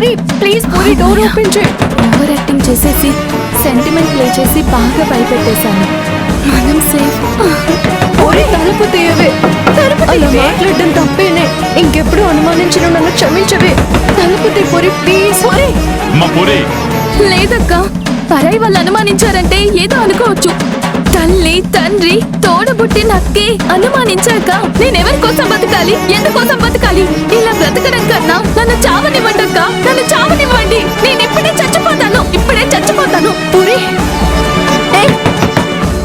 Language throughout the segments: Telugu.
Puri please puri door open చేయి. ఓవర్ యాక్టింగ్ చేసేసి సెంటిమెంట్ ప్లే చేసి బాగా భయపెట్టేశాను. మనం సేఫ్. పూరి తలుపు తీయవే. అలా మాట్లాడడం తప్పేనే. ఇంకెప్పుడు అనుమానించిన నన్ను క్షమించవే. తలుపు తీ పూరి ప్లీజ్. పూరి లేదక్క, పరాయి వాళ్ళు అనుమానించారంటే ఏదో అనుకోవచ్చు. తల్లి తండ్రి తోడబుట్టి నక్కి అనుమానించాక నేనెవరి కోసం బతకాలి, ఎందుకోసం బతకాలి? ఇలా బ్రతకడం కన్నా నన్ను చావనివ్వండక్క, నన్ను చావనివ్వండి. నేను ఇప్పుడే చచ్చిపోతాను, ఇప్పుడే చచ్చిపోతాను. పూరి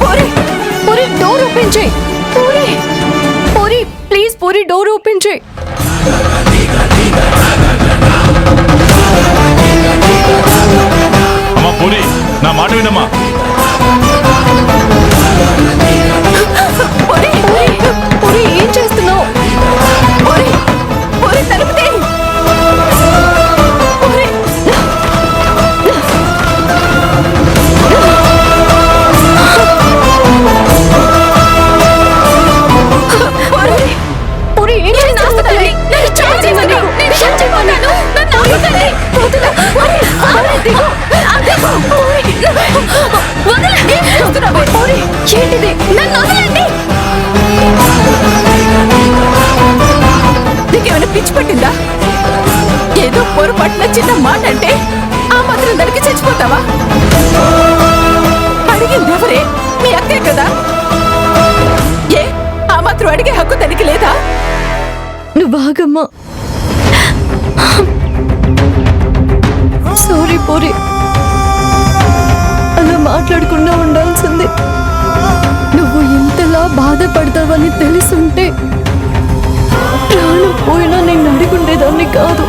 పూరి పూరి డోర్ ఓపెన్ చేయి. Puri puri please puri door open చేయి. పూరి నా మాట వినమ్మా. పూరి ఏం చేస్తున్నావు? పూరి పూరి తలుపు తీయి. పూరి ఏం చేస్తున్నావు? ఏంటిది? నన్ను వదలండి. నీకేమైనా పిచ్చి పట్టిందా? ఏదో పొరపాటున చిన్న మాట అంటే ఆ మాత్రం దానికి చచ్చిపోతావా? అడిగింది ఎవరే? మీ అక్కే కదా. ఏ ఆ మాత్రం అడిగే హక్కు దానికి లేదా? నువ్వు బాగమ్మా. సారీ పూరి, అలా మాట్లాడకుండా ఉండాల్సింది. నువ్వు ఇంతలా బాధపడతావని తెలుసుంటే ప్రాణం పోయినా నేను అడుగుండేదాన్ని కాదు.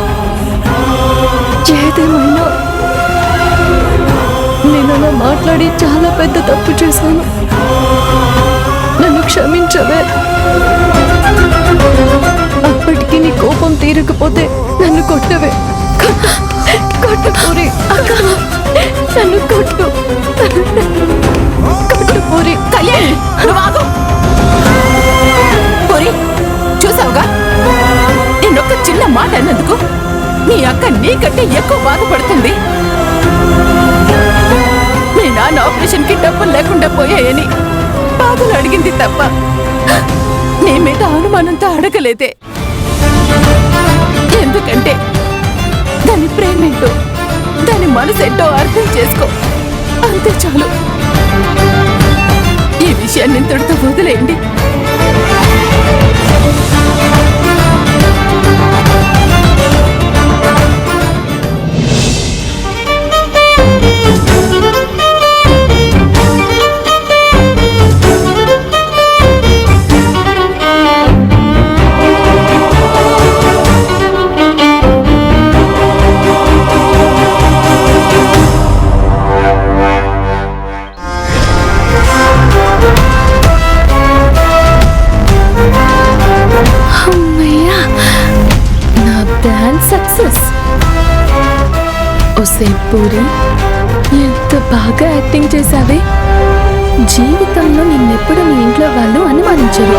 ఏదేమైనా నేను అలా మాట్లాడి చాలా పెద్ద తప్పు చేశాను. నన్ను క్షమించవే. అప్పటికి నీ కోపం తీరకపోతే నన్ను కొట్టవే. కొట్టు పూరి, నన్ను కొట్టు. కొట్టు పూరి. కళ్యాణి నువ్వు ఆగు. పూరి చూసావుగా, నేనొక్క చిన్న మాట అన్నందుకు నీ అక్క నీకంటే ఎక్కువ బాధపడుతుంది. మీ నాన్న ఆపరేషన్ కి డబ్బులు లేకుండా పోయాయని బాధలు అడిగింది తప్ప నీ మీద అనుమానంతో అడగలేదే. ఎందుకంటే దాని ప్రేమేంటో, దాని మనసేంటో అర్థం చేసుకో, అంతే చాలు. ఈ విషయాన్ని ఇంతటితో వదిలేయండి. పూరి ఎంత బాగా యాక్టింగ్ చేశావే. జీవితంలో నిన్నెప్పుడు మీ ఇంట్లో వాళ్ళు అనుమానించరు.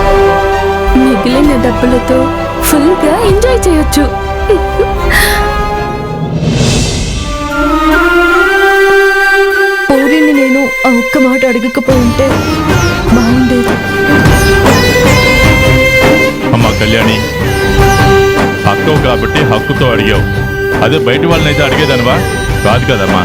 మిగిలిన డబ్బులతో ఫుల్ గా ఎంజాయ్ చేయొచ్చు. పూరిని నేను ఆ ఒక్క మాట అడగకపోయింటే బాగుండేది. అమ్మా కళ్యాణి, హక్కు కాబట్టి హక్కుతో అడిగావు. అదే బయట వాళ్ళనైతే అడిగేదనవా? కాదు కదమ్మా.